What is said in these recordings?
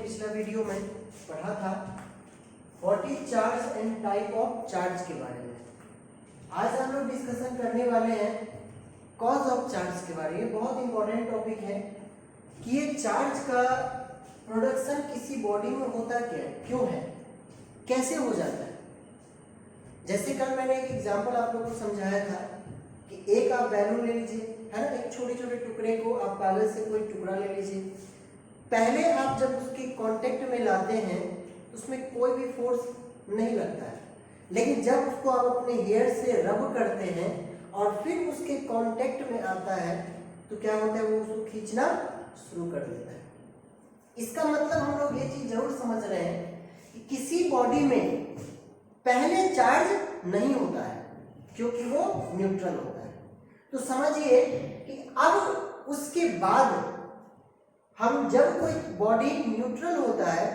पिछला वीडियो में पढ़ा था what is charge and type of charge के बारे में। आज हम लोग डिस्कशन करने वाले हैं कॉज ऑफ चार्ज के बारे में। बहुत इंपॉर्टेंट टॉपिक है कि ये चार्ज का प्रोडक्शन किसी बॉडी में होता क्या है, क्यों है, कैसे हो जाता है। जैसे कल मैंने एक एग्जांपल आप लोगों को समझाया था कि एक आप बैलून ले लीजिए, है ना, एक छोटे छोटे टुकड़े को आप कागज से कोई टुकड़ा ले लीजिए। पहले आप जब उसके कांटेक्ट में लाते हैं तो उसमें कोई भी फोर्स नहीं लगता है, लेकिन जब उसको आप अपने हेयर से रब करते हैं और फिर उसके कांटेक्ट में आता है तो क्या होता है, वो उसको खींचना शुरू कर देता है। इसका मतलब हम लोग ये चीज जरूर समझ रहे हैं कि किसी बॉडी में पहले चार्ज नहीं होता है क्योंकि वो न्यूट्रल होता है। तो समझिए कि अब उसके बाद हम जब कोई बॉडी न्यूट्रल होता है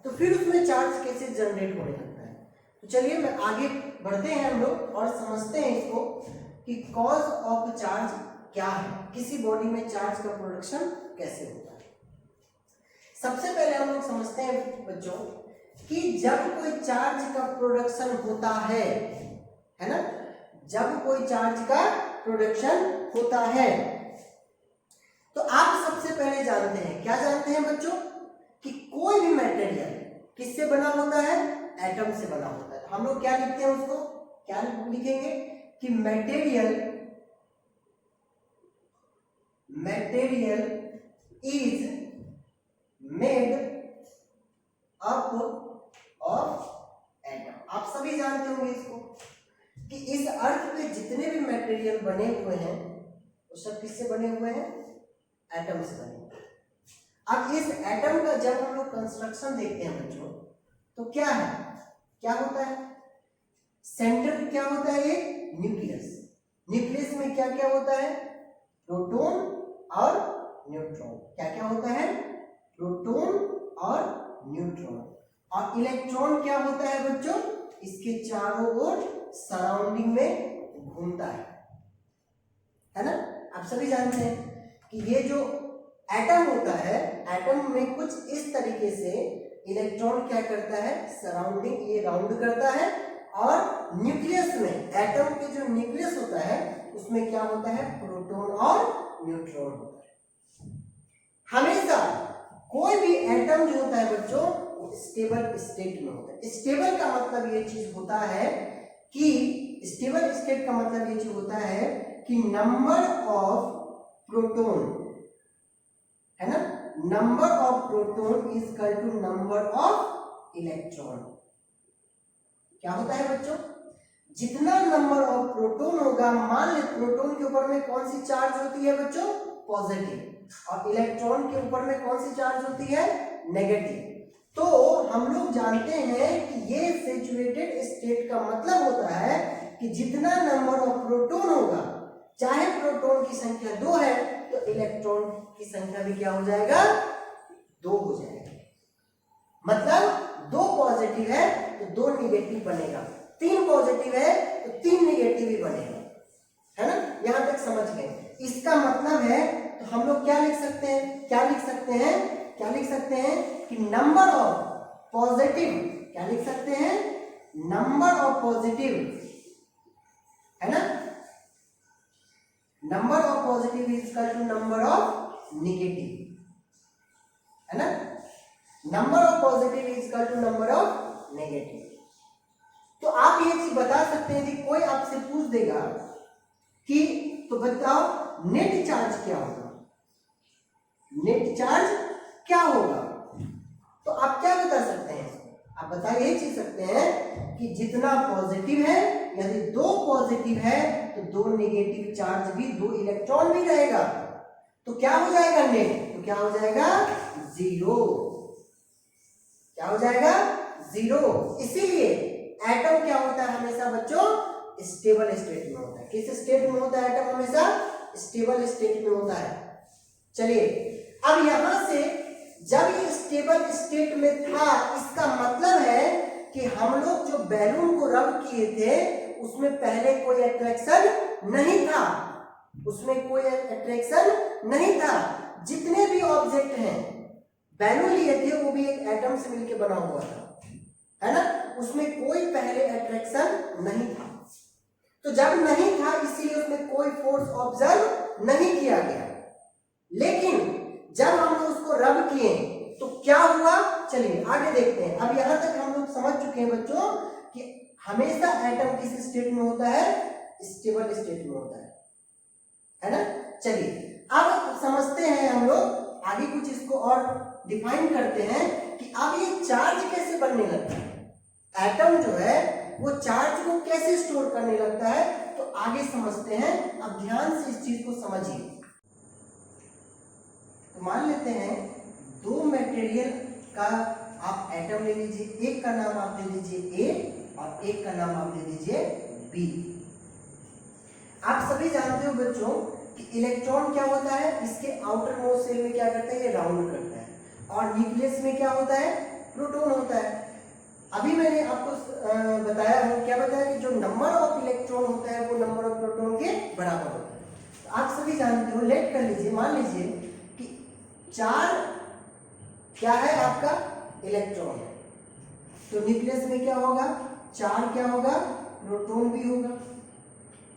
तो फिर उसमें चार्ज कैसे जनरेट होने लगता है। तो चलिए मैं आगे बढ़ते हैं हम लोग और समझते हैं इसको कि कॉज ऑफ चार्ज क्या है, किसी बॉडी में चार्ज का प्रोडक्शन कैसे होता है। सबसे पहले हम लोग समझते हैं बच्चों कि जब कोई चार्ज का प्रोडक्शन होता है ना, जब कोई चार्ज का प्रोडक्शन होता है तो आप सबसे पहले जानते हैं, क्या जानते हैं बच्चों, कि कोई भी मटेरियल किससे बना होता है, एटम से बना होता है। हम लोग क्या लिखते हैं उसको, क्या लिखेंगे कि material is made up of atom. आप सभी जानते होंगे इसको कि इस अर्थ पे जितने भी मटेरियल बने हुए हैं वो सब किससे बने हुए हैं, एटम से बने हुए हैं। अब इस एटम का जब हम लोग कंस्ट्रक्शन देखते हैं बच्चों तो क्या है, क्या होता है, सेंटर क्या होता है, एक न्यूक्लियस। न्यूक्लियस में क्या क्या होता है, प्रोटॉन और न्यूट्रॉन। क्या क्या होता है, प्रोटॉन और न्यूट्रॉन। और इलेक्ट्रॉन क्या होता है बच्चों, इसके चारों ओर सराउंडिंग में घूमता है ना। आप सभी जानते हैं कि ये जो एटम होता है, एटम में कुछ इस तरीके से इलेक्ट्रॉन क्या करता है, सराउंडिंग ये राउंड करता है। और न्यूक्लियस में, एटम के जो न्यूक्लियस होता है उसमें क्या होता है, प्रोटॉन और न्यूट्रॉन होता है। हमेशा कोई भी एटम जो होता है बच्चों वो स्टेबल स्टेट में होता है। स्टेबल का मतलब ये चीज होता है कि स्टेबल स्टेट का मतलब ये चीज होता है कि नंबर ऑफ प्रोटॉन, है ना, number of proton is equal to number of electron. क्या होता है बच्चों, जितना नंबर ऑफ प्रोटॉन होगा, मान ले प्रोटॉन के ऊपर में कौन सी चार्ज होती है बच्चों, पॉजिटिव, और इलेक्ट्रॉन के ऊपर में कौन सी चार्ज होती है, नेगेटिव। तो हम लोग जानते हैं कि ये सैचुरेटेड स्टेट का मतलब होता है कि जितना नंबर ऑफ प्रोटॉन होगा, चाहे प्रोटॉन की संख्या 2 है तो इलेक्ट्रॉन की संख्या भी क्या हो जाएगा, 2 हो जाएगा। मतलब 2 पॉजिटिव है तो 2 निगेटिव बनेगा, 3 पॉजिटिव है तो 3 निगेटिव ही बनेगा, है ना। यहां तक समझ गए। इसका मतलब है तो हम लोग क्या लिख सकते हैं, क्या लिख सकते हैं, क्या लिख सकते हैं कि नंबर ऑफ पॉजिटिव, क्या लिख सकते हैं, नंबर ऑफ पॉजिटिव, है ना, number of positive is equal to number of negative, है ना। Number of positive is equal to number of negative. तो आप ये चीज बता सकते हैं कि कोई आपसे पूछ देगा कि तो बताओ नेट चार्ज क्या होगा, नेट चार्ज क्या होगा, तो आप क्या बता सकते हैं, आप बता ये चीज सकते हैं कि जितना पॉजिटिव है, यदि 2 पॉजिटिव है तो 2 नेगेटिव चार्ज भी, 2 इलेक्ट्रॉन भी रहेगा, तो क्या हो जाएगा नेट, तो क्या हो जाएगा, 0। क्या हो जाएगा, 0। इसीलिए एटम क्या होता है हमेशा बच्चों, स्टेबल स्टेट में होता है। किस स्टेट में होता है एटम, हमेशा स्टेबल स्टेट में होता है। चलिए अब यहां से जब ये स्टेबल स्टेट में था, इसका मतलब है कि हम लोग जो बैलून को रब किए थे उसमें पहले कोई अट्रैक्शन नहीं था, उसमें कोई अट्रैक्शन नहीं था। जितने भी ऑब्जेक्ट हैं बैलून लिए थे वो भी एक एटम से मिलके बना हुआ था, है ना, उसमें कोई पहले अट्रैक्शन नहीं था। तो जब नहीं था इसीलिए उसमें कोई फोर्स ऑब्जर्व नहीं किया गया। लेकिन जब हम लोग उसको रब किए तो क्या हुआ, चलिए आगे देखते हैं। अब यहां तक हम लोग समझ चुके हैं बच्चों कि हमेशा एटम किस स्टेट में होता है, स्टेबल स्टेट में होता है ना। चलिए अब समझते हैं हम लोग आगे, कुछ इसको और डिफाइन करते हैं कि अब ये चार्ज कैसे बनने लगता है, एटम जो है वो चार्ज को कैसे स्टोर करने लगता है, तो आगे समझते हैं। अब ध्यान से इस चीज को समझिए। तो मान लेते हैं दो मटेरियल का आप एटम ले लीजिए, एक का नाम आप ले लीजिए ए और एक का नाम आप ले लीजिए बी। आप सभी जानते हो बच्चों कि इलेक्ट्रॉन क्या होता है, इसके आउटर मोस्ट शेल में क्या करता है, ये राउंड करता है, और न्यूक्लियस में क्या होता है, प्रोटॉन होता है। अभी मैंने आपको बताया हो, क्या बताया कि जो नंबर ऑफ इलेक्ट्रॉन होता है वो नंबर ऑफ प्रोटॉन के बराबर होता है। तो आप सभी जानते हो, लेट कर लीजिए, मान लीजिए कि 4 क्या है आपका इलेक्ट्रॉन है, तो न्यूक्लियस में क्या होगा, 4 क्या होगा, प्रोटॉन भी होगा।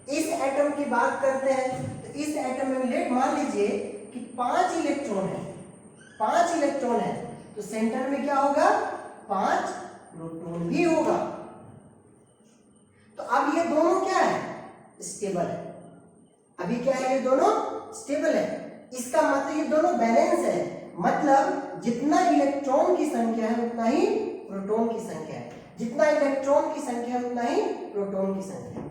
इस एटम की बात करते हैं तो इस एटम में लेट मान लीजिए कि 5 इलेक्ट्रॉन है, 5 इलेक्ट्रॉन है, तो सेंटर में क्या होगा, 5 प्रोटॉन भी होगा। तो अब ये दोनों क्या है, स्टेबल है। अभी क्या है, ये दोनों स्टेबल है। इसका मतलब ये दोनों बैलेंस है, मतलब जितना इलेक्ट्रॉन की संख्या है उतना ही प्रोटॉन की संख्या है, जितना इलेक्ट्रॉन की संख्या है उतना ही प्रोटॉन की संख्या है।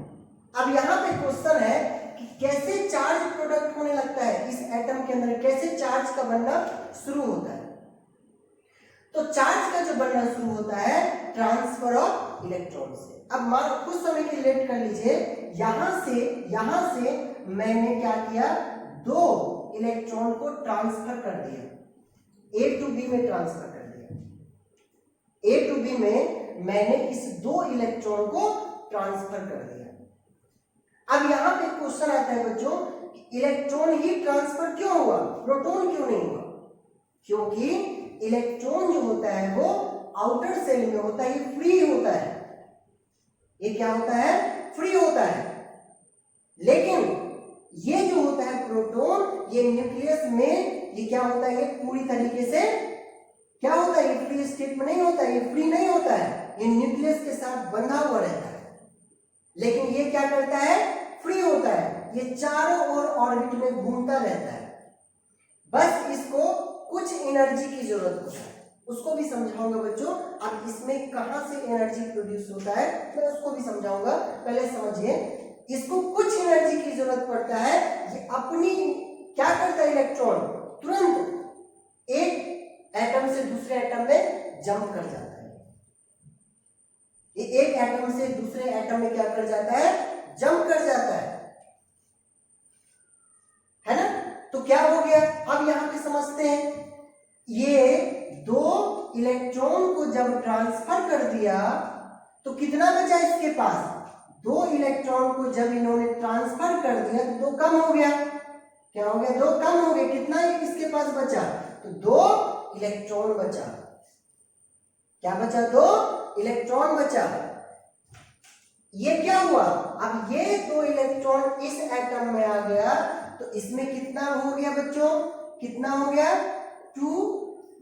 अब यहाँ पे क्वेश्चन है कि कैसे चार्ज प्रोडक्ट होने लगता है इस एटम के अंदर, कैसे चार्ज का बनना शुरू होता है। तो चार्ज का जो बनना शुरू होता है ट्रांसफर ऑफ इलेक्ट्रॉन से। अब मान कुछ समय के लिए लेट कर लीजिए, यहां से मैंने क्या किया, 2 इलेक्ट्रॉन को ट्रांसफर कर दिया, ए टू बी में ट्रांसफर कर दिया। ए टू बी में मैंने इस 2 इलेक्ट्रॉन को ट्रांसफर कर दिया। अब यहां पे क्वेश्चन आता है बच्चों कि इलेक्ट्रॉन ही ट्रांसफर क्यों हुआ, प्रोटॉन क्यों नहीं हुआ, क्योंकि इलेक्ट्रॉन जो होता है वो आउटर सेल में होता है, ये फ्री होता है, ये क्या होता है, फ्री होता है। लेकिन ये जो होता है प्रोटॉन, ये न्यूक्लियस में ये क्या होता है, ये पूरी तरीके से क्या होता है, ये फ्री स्टेट में नहीं होता है, ये फ्री नहीं होता है, ये न्यूक्लियस के साथ बंधा हुआ रहता है। लेकिन ये क्या करता है, फ्री होता है, ये चारों ओर ऑर्बिट में घूमता रहता है। बस इसको कुछ एनर्जी की जरूरत होता है, उसको भी समझाऊंगा बच्चों। अब इसमें कहां से एनर्जी प्रोड्यूस होता है मैं उसको भी समझाऊंगा, पहले समझिए। इसको कुछ एनर्जी की जरूरत पड़ता है, ये अपनी क्या करता है, इलेक्ट्रॉन तुरंत एक एटम से दूसरे एटम में जंप कर जाता है। ये एक एटम से दूसरे एटम में क्या कर जाता है, जंप कर जाता है ना। तो क्या हो गया, अब यहां पे समझते हैं, ये 2 इलेक्ट्रॉन को जब ट्रांसफर कर दिया तो कितना बचा इसके पास, 2 इलेक्ट्रॉन को जब इन्होंने ट्रांसफर कर दिया तो 2 कम हो गया, क्या हो गया, 2 कम हो गया, कितना इसके पास बचा, तो 2 इलेक्ट्रॉन बचा, क्या बचा, 2 इलेक्ट्रॉन बचा। ये क्या हुआ, अब ये 2 इलेक्ट्रॉन इस एटम में आ गया तो इसमें कितना हो गया बच्चों, कितना हो गया, 2,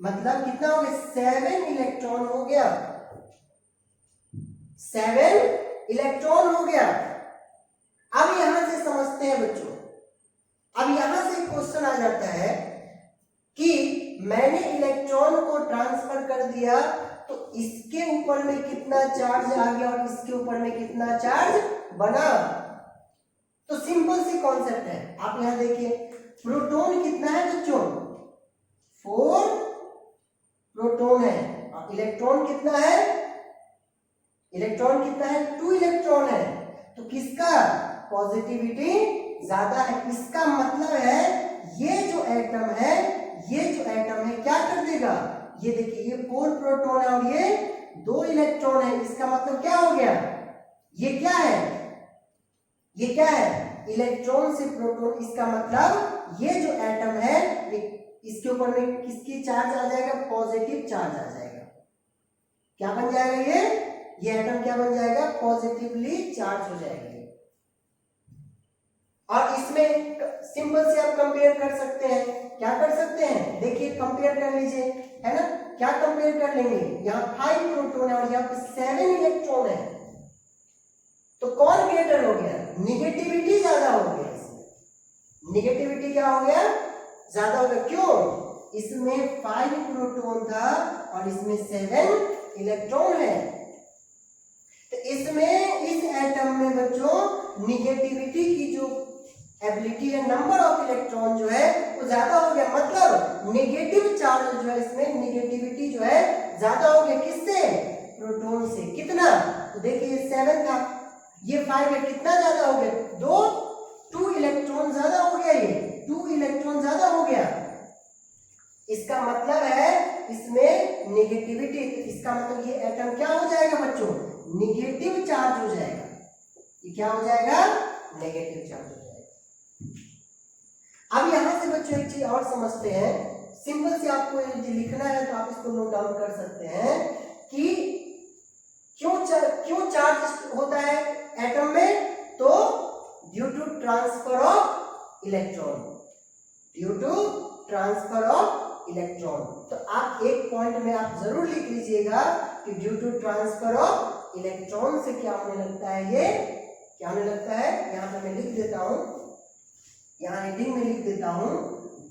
मतलब कितना हो गया, 7 इलेक्ट्रॉन हो गया, 7 इलेक्ट्रॉन हो गया। अब यहां से समझते हैं बच्चों, अब यहां से क्वेश्चन आ जाता है कि मैंने इलेक्ट्रॉन को ट्रांसफर कर दिया तो इसके ऊपर में कितना चार्ज आ गया और इसके ऊपर में कितना चार्ज बना। तो सिंपल सी कॉन्सेप्ट है, आप यहां देखिए, प्रोटॉन कितना है बच्चों, 4 प्रोटॉन है, और इलेक्ट्रॉन कितना है, इलेक्ट्रॉन कितना है, 2 इलेक्ट्रॉन है। तो किसका पॉजिटिविटी ज्यादा है, इसका मतलब है ये जो एटम है, ये जो एटम है क्या कर देगा, ये देखिए ये 4 प्रोटॉन है और ये 2 इलेक्ट्रॉन है, इसका मतलब क्या हो गया, ये क्या है, ये क्या है, इलेक्ट्रॉन से प्रोटॉन, इसका मतलब ये जो एटम है ये इसके ऊपर में किसकी चार्ज आ जाएगा, पॉजिटिव चार्ज आ जाएगा। क्या बन जाएगा ये एटम क्या बन जाएगा, पॉजिटिवली चार्ज हो जाएगा। और इसमें सिंपल से आप कंपेयर कर सकते हैं, क्या कर सकते हैं, देखिए कंपेयर कर लीजिए, है ना। क्या कंपेयर कर लेंगे, यहाँ 5 प्रोटॉन है और यहाँ पे 7 इलेक्ट्रॉन है, तो कौन ग्रेटर हो गया, निगेटिविटी ज्यादा हो गया। इसमें निगेटिविटी क्या हो गया, ज्यादा हो गया। क्यों, इसमें 5 प्रोटॉन था और इसमें 7 इलेक्ट्रॉन है। तो इसमें इस एटम में बच्चों निगेटिविटी की जो एबिलिटी है, नंबर ऑफ इलेक्ट्रॉन जो है वो ज्यादा हो गया, मतलब नेगेटिव चार्ज जो है इसमें निगेटिविटी जो है ज्यादा हो गया। किससे, प्रोटॉन से। कितना, तो देखिए 7 था, ये 5 है, कितना ज्यादा हो गया, 2 इलेक्ट्रॉन ज्यादा हो गया, ये 2 इलेक्ट्रॉन ज्यादा हो गया। इसका मतलब है इसमें नेगेटिविटी, इसका मतलब ये एटम क्या हो जाएगा बच्चों, नेगेटिव चार्ज हो जाएगा। ये क्या हो जाएगा, नेगेटिव चार्ज हो जाएगा। अब यहां से बच्चों एक चीज और समझते हैं, सिंपल से आपको ये लिखना है तो आप इसको नोट डाउन कर सकते हैं कि क्यों चार्ज होता है एटम में, तो due to transfer of electron, due to transfer of electron. तो आप एक पॉइंट में आप जरूर लिख लीजिएगा कि due to transfer of electron से क्या होने लगता है, ये क्या होने लगता है, यहां पे मैं लिख देता हूं, यहां हेडिंग में लिख देता हूं,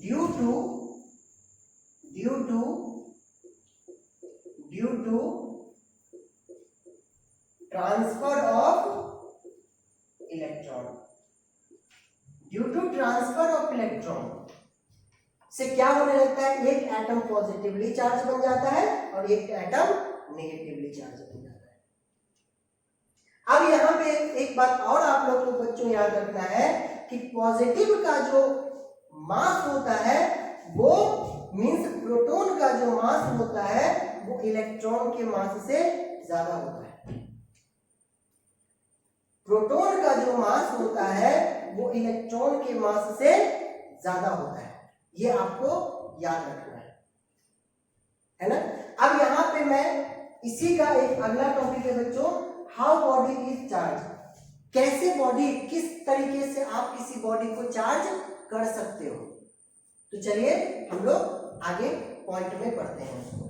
due to transfer of electron, due to transfer of electron से क्या होने लगता है, एक एटम पॉजिटिवली चार्ज बन जाता है और एक एटम नेगेटिवली चार्ज बन जाता है। अब यहां पे एक बात और आप लोग को बच्चों याद रखना है कि पॉजिटिव का जो मास होता है वो मींस प्रोटॉन का जो मास होता है वो इलेक्ट्रॉन के मास से ज्यादा होता है। प्रोटॉन का जो मास होता है वो इलेक्ट्रॉन के मास से ज्यादा होता है, ये आपको याद रखना है ना। अब यहां पे मैं इसी का एक अगला टॉपिक है बच्चों, हाउ बॉडी इज चार्ज, कैसे बॉडी, किस तरीके से आप किसी बॉडी को चार्ज कर सकते हो। तो चलिए हम लोग आगे पॉइंट में पढ़ते हैं उसको।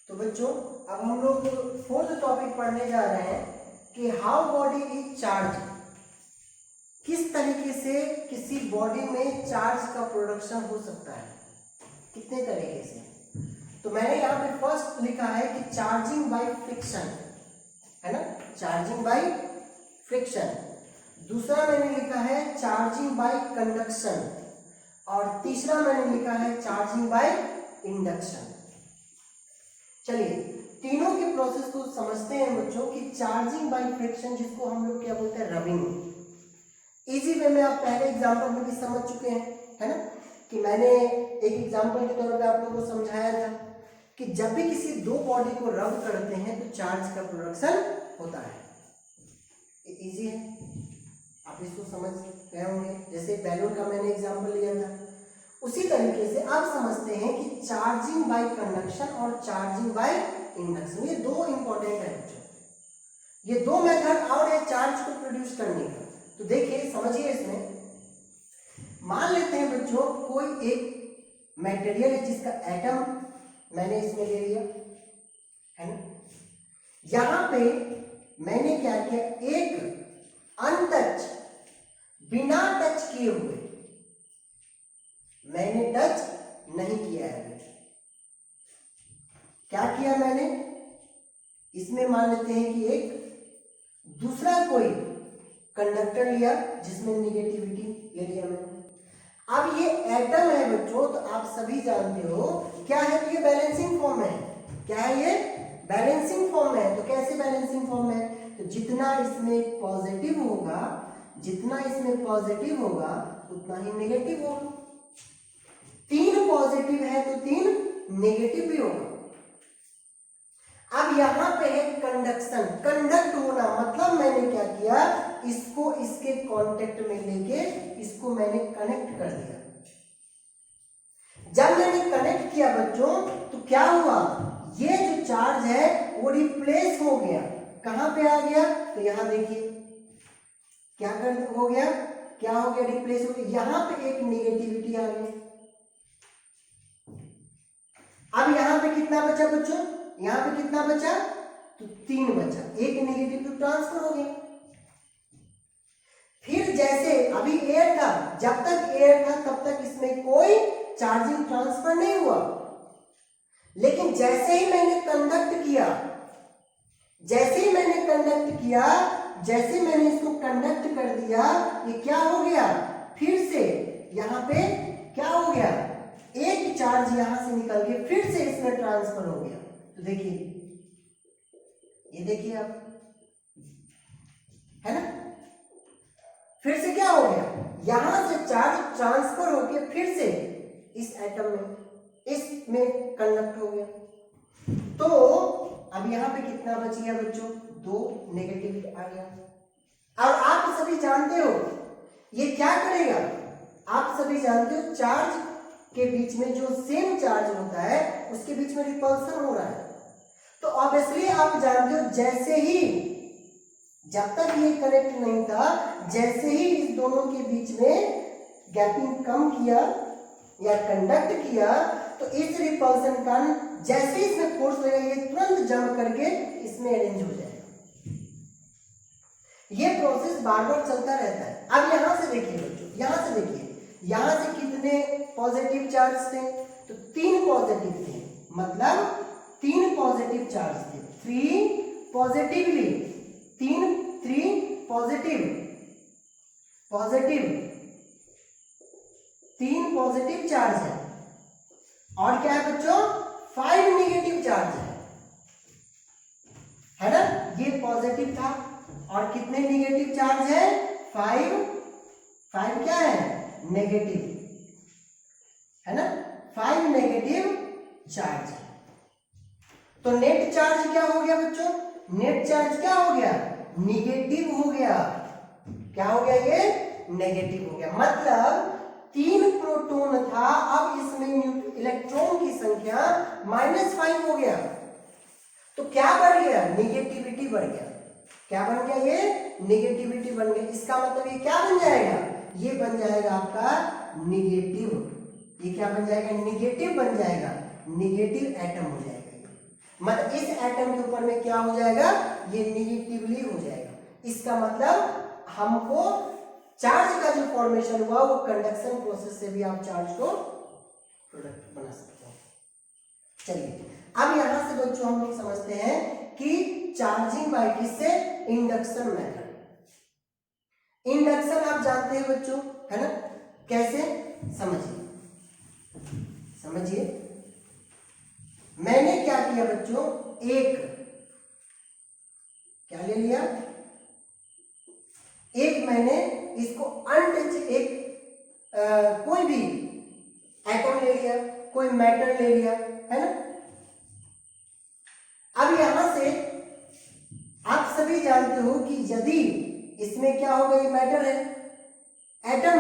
तो बच्चों अब हम लोग 4th टॉपिक पढ़ने जा रहे हैं कि हाउ बॉडी इज चार्ज, किस तरीके से किसी बॉडी में चार्ज का प्रोडक्शन हो सकता है, कितने तरीके से। तो मैंने यहाँ पे फर्स्ट लिखा है कि चार्जिंग बाय फ्रिक्शन, है ना, चार्जिंग बाय फ्रिक्शन। दूसरा मैंने लिखा है चार्जिंग बाय कंडक्शन और तीसरा मैंने लिखा है चार्जिंग बाय इंडक्शन। चलिए तीनों के प्रोसेस को समझते हैं बच्चों कि चार्जिंग बाय फ्रिक्शन जिसको हम लोग क्या बोलते हैं, रबिंग। इजी वे में आप पहले एग्जांपल में भी समझ चुके हैं, है ना, कि मैंने एक एग्जांपल के तौर पे आप लोगों को समझाया था कि जब भी किसी दो बॉडी को रब करते हैं तो चार्ज का प्रोडक्शन होता है। इजी है, आप इसको समझ गए होंगे। जैसे बैलून का मैंने एग्जांपल लिया था, उसी तरीके से आप समझते हैं कि चार्जिंग बाय कंडक्शन और चार्जिंग बाय इंडक्शन, ये दो इंपॉर्टेंट है बच्चों। ये दो मेथड और है चार्ज को प्रोड्यूस करने का। तो देखिए समझिए, इसमें मान लेते हैं बच्चों कोई एक मटेरियल है जिसका एटम मैंने इसमें ले लिया, है ना। यहां पे मैंने क्या किया, एक अनटच, बिना टच किए हुए, मैंने टच नहीं किया है, क्या किया मैंने, इसमें मान लेते हैं कि एक दूसरा कोई कंडक्टर लिया जिसमें निगेटिविटी ले लिया मैंने। अब ये एटम है बच्चों, तो आप सभी जानते हो क्या है, तो ये बैलेंसिंग फॉर्म है। क्या है ये, बैलेंसिंग फॉर्म है। तो कैसे बैलेंसिंग फॉर्म है, तो जितना इसमें पॉजिटिव होगा, जितना इसमें पॉजिटिव होगा उतना ही नेगेटिव होगा। 3 पॉजिटिव है तो 3 नेगेटिव भी होगा। अब यहां पे है कंडक्शन, कंडक्ट होना, मतलब मैंने क्या किया, इसको इसके कांटेक्ट में लेके इसको मैंने कनेक्ट कर दिया। जब मैंने कनेक्ट किया बच्चों तो क्या हुआ, ये जो चार्ज है वो रिप्लेस हो गया। कहां पे आ गया, तो यहां देखिए क्या हो गया, क्या हो गया, रिप्लेस हो गया। यहां पे एक नेगेटिविटी आ गई। अब यहां पे कितना बचा बच्चों, यहां पे कितना बचा, तो 3 बचा, एक नेगेटिव तो ट्रांसफर हो गया। फिर जैसे अभी एयर था, जब तक एयर था तब तक इसमें कोई चार्जिंग ट्रांसफर नहीं हुआ, लेकिन जैसे ही मैंने कंडक्ट किया, जैसे ही मैंने कंडक्ट किया, जैसे मैंने इसको कंडक्ट कर दिया, ये क्या हो गया, फिर से यहां पे क्या हो गया, एक चार्ज यहां से निकल के फिर से इसमें ट्रांसफर हो गया। तो देखिए, ये देखिए आप, है ना, फिर से क्या हो गया, यहां से चार्ज ट्रांसफर होके फिर से इस एटम में, इसमें कंडक्ट हो गया। तो अब यहां पे कितना बच गया बच्चों, 2 नेगेटिव आ गया। और आप सभी जानते हो ये क्या करेगा, आप सभी जानते हो चार्ज के बीच में जो सेम चार्ज होता है उसके बीच में रिपल्सन हो रहा है। तो ऑब्वियसली आप जानते हो जैसे ही, जब तक ये कनेक्ट नहीं था, जैसे ही इस दोनों के बीच में गैपिंग कम किया या कंडक्ट किया, तो इस रिपल्सन का जैसे इसमें फोर्स लगेगा ये तुरंत जंप करके इसमें अरेंज हो जाएगा। ये प्रोसेस बार बार चलता रहता है। अब यहां से देखिए बच्चों, यहां से देखिए, यहां से कितने पॉजिटिव चार्ज थे, तो 3 पॉजिटिव थे, मतलब 3 पॉजिटिव चार्ज थे, 3 पॉजिटिवली, 3 पॉजिटिव, 3 पॉजिटिव चार्ज है, और क्या है बच्चों, 5 नेगेटिव चार्ज है ना, ये पॉजिटिव था, और कितने नेगेटिव चार्ज है, 5 क्या है, नेगेटिव, है ना, 5 नेगेटिव चार्ज है। तो नेट चार्ज क्या हो गया बच्चों, नेट चार्ज क्या हो गया, नेगेटिव हो गया। क्या हो गया, ये नेगेटिव हो गया। मतलब 3 प्रोटॉन था, अब इसमें इलेक्ट्रॉन की संख्या -5 हो गया। तो क्या बढ़ गया, नेगेटिविटी बढ़ गया। क्या बन गया, ये नेगेटिविटी बन गया। इसका मतलब ये क्या बन जाएगा, ये बन जाएगा आपका निगेटिव। ये क्या बन जाएगा, निगेटिव बन जाएगा, निगेटिव एटम हो जाएगा। मतलब इस एटम के ऊपर में क्या हो जाएगा, ये निगेटिवली हो जाएगा। इसका मतलब हमको चार्ज का जो फॉर्मेशन हुआ वो कंडक्शन प्रोसेस से भी आप चार्ज को प्रोडक्ट बना सकते हो। चलिए अब यहां से बच्चों हम लोग समझते हैं कि चार्जिंग बाय किससे, इंडक्शन मेथड। इंडक्शन आप जानते हैं बच्चों, है ना, कैसे, समझिए मैंने क्या किया बच्चों, एक क्या ले लिया, एक मैंने इसको अनटच एक कोई भी एटम ले लिया, कोई मैटर ले लिया, है ना। अब यहां से आप सभी जानते हो कि यदि इसमें क्या होगा, ये मैटर है, एटम,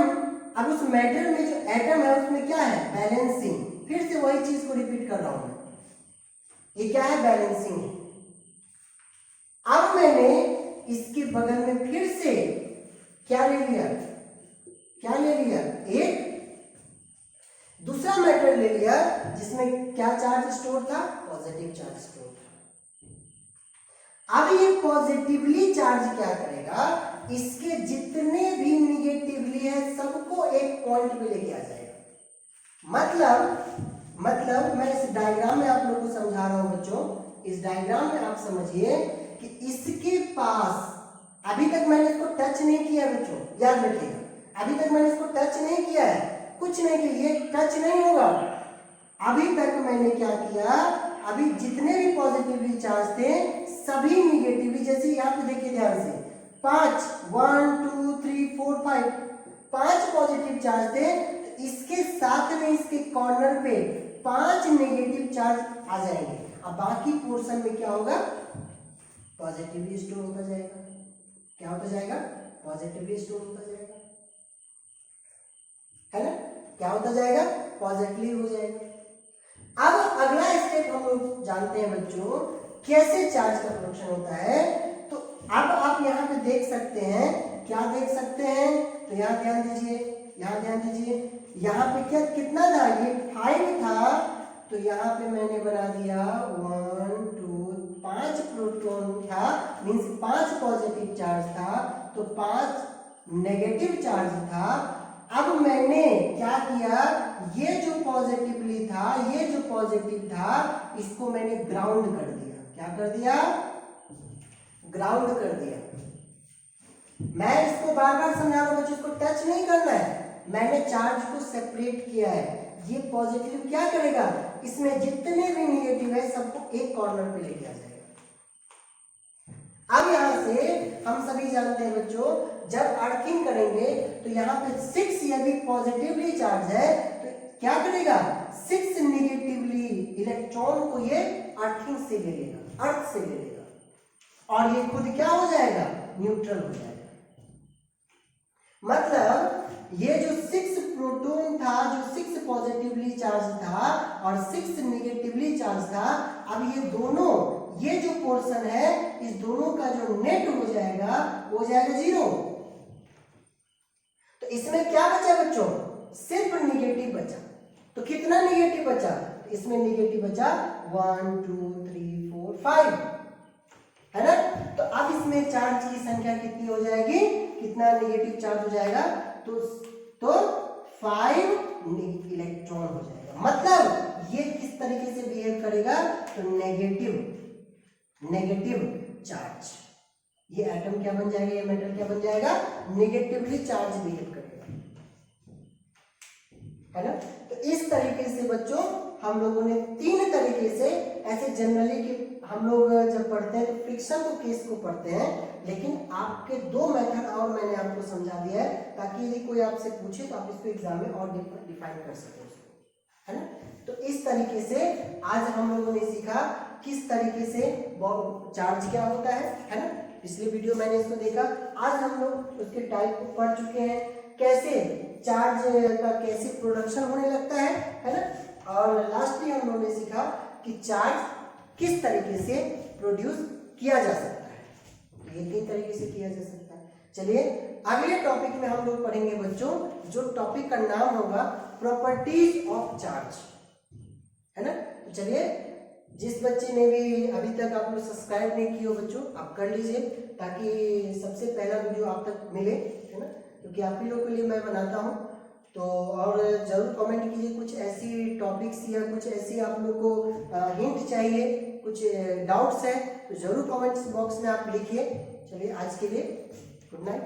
अब उस मैटर में जो एटम है उसमें क्या है, बैलेंसिंग। फिर से वही चीज को रिपीट कर रहा हूं मैं, ये क्या है, बैलेंसिंग है। अब मैंने इसके बगल में फिर से क्या ले लिया, एक दूसरा मैटर ले लिया जिसमें क्या चार्ज स्टोर था, पॉजिटिव चार्ज स्टोर था। अब ये पॉजिटिवली चार्ज क्या करेगा, इसके जितने भी निगेटिवली है सबको एक पॉइंट पे लेके आ जाएगा। मतलब मैं इस डायग्राम में आप लोगों को समझा रहा हूं बच्चों। इस डायग्राम में आप समझिए कि इसके पास, अभी तक मैंने इसको टच नहीं किया बच्चों, याद रखिएगा, अभी तक मैंने इसको टच नहीं किया है, कुछ नहीं किया, ये टच नहीं होगा। अभी तक मैंने क्या किया, अभी जितने भी पॉजिटिवली चार्ज थे सभी निगेटिवली, जैसे यहाँ पे देखिए ध्यान से, 5 1 2 3 4 5 पॉजिटिव चार्ज थे, तो इसके साथ में इसके कॉर्नर पे 5 नेगेटिव चार्ज आ जाएंगे। अब बाकी पोर्शन में क्या होगा, पॉजिटिवली स्टोर होता जाएगा। क्या होता जाएगा, पॉजिटिवली स्टोर होता जाएगा, है ना, क्या होता जाएगा, पॉजिटिवली हो जाएगा। अब अगला स्टेप हम लोग जानते हैं बच्चों कैसे चार्ज का प्रोडक्शन होता है। तो अब आप यहाँ पे देख सकते हैं, क्या देख सकते हैं, तो यहाँ ध्यान दीजिए, यहाँ ध्यान दीजिए, यहाँ पे क्या कितना था, ये 5 था, तो यहाँ पे मैंने बना दिया 1 2 5 प्रोटॉन था, मीन्स 5 पॉजिटिव चार्ज था, तो 5 नेगेटिव चार्ज था। अब मैंने क्या किया, ये जो पॉजिटिवली था, ये जो पॉजिटिव था, इसको मैंने ग्राउंड कर दिया। क्या कर दिया, ग्राउंड कर दिया। मैं इसको बार बार समझा रहा हूं बच्चों, इसको टच नहीं करना है, मैंने चार्ज को सेपरेट किया है। ये पॉजिटिव क्या करेगा, इसमें जितने भी निगेटिव है सबको एक कॉर्नर पे लेके आ जाएगा। अब यहां से हम सभी जानते हैं बच्चों, जब अर्थिंग करेंगे तो यहाँ पे 6 यदि पॉजिटिवली चार्ज है तो क्या करेगा, 6 निगेटिवली इलेक्ट्रॉन को ये अर्थिंग से ले लेगा, अर्थ से ले लेगा, और ये खुद क्या हो जाएगा, न्यूट्रल हो जाएगा। मतलब ये जो 6 प्रोटॉन था, जो 6 पॉजिटिवली चार्ज था और 6 निगेटिवली चार्ज था, अब ये दोनों, ये जो पोर्शन है, इस दोनों का जो नेट हो जाएगा वो हो जाएगा 0। तो इसमें क्या बचा बच्चों, सिर्फ निगेटिव बचा। तो कितना निगेटिव बचा, इसमें निगेटिव बचा 1 2 3 4 5, है ना। तो अब इसमें चार्ज की संख्या कितनी हो जाएगी, कितना निगेटिव चार्ज हो जाएगा, तो 5 इलेक्ट्रॉन हो जाएगा। मतलब ये किस तरीके से बिहेव करेगा, तो नेगेटिव चार्ज, ये एटम क्या बन जाएगा, ये मेटल क्या बन जाएगा, नेगेटिवली चार्ज बिहेव करेगा, है ना। तो इस तरीके से बच्चों हम लोगों ने 3 तरीके से, ऐसे जनरली कि हम लोग जब पढ़ते हैं तो फ्रिक्शन को केस को पढ़ते हैं, लेकिन आपके 2 मेथड और मैंने आपको समझा दिया है, ताकि यदि कोई आपसे पूछे तो आप इसको एग्जाम में और डिफाइन कर सकें उसको, है ना। तो इस तरीके से आज हम लोगों ने सीखा किस तरीके से चार्ज क्या होता है ना। पिछले वीडियो मैंने इसको देखा, आज हम लोग उसके टाइप को पढ़ चुके हैं, कैसे चार्ज का कैसे प्रोडक्शन होने लगता है ना। और लास्टली हम लोगों ने सीखा कि चार्ज किस तरीके से प्रोड्यूस किया जा सकता है, तो ये 3 तरीके से किया जा सकता है। चलिए अगले टॉपिक में हम लोग पढ़ेंगे बच्चों, जो टॉपिक का नाम होगा प्रॉपर्टीज ऑफ चार्ज, है ना। तो चलिए, जिस बच्चे ने भी अभी तक आप लोग सब्सक्राइब नहीं किए हो बच्चों, आप कर लीजिए, ताकि सबसे पहला वीडियो आप तक मिले, है ना, क्योंकि आप ही लोगों के लिए मैं बनाता हूँ। तो और जरूर कमेंट कीजिए, कुछ ऐसी टॉपिक्स या कुछ ऐसी आप लोग को हिंट चाहिए, कुछ डाउट्स है तो जरूर कमेंट्स बॉक्स में आप लिखिए। चलिए आज के लिए गुड नाइट।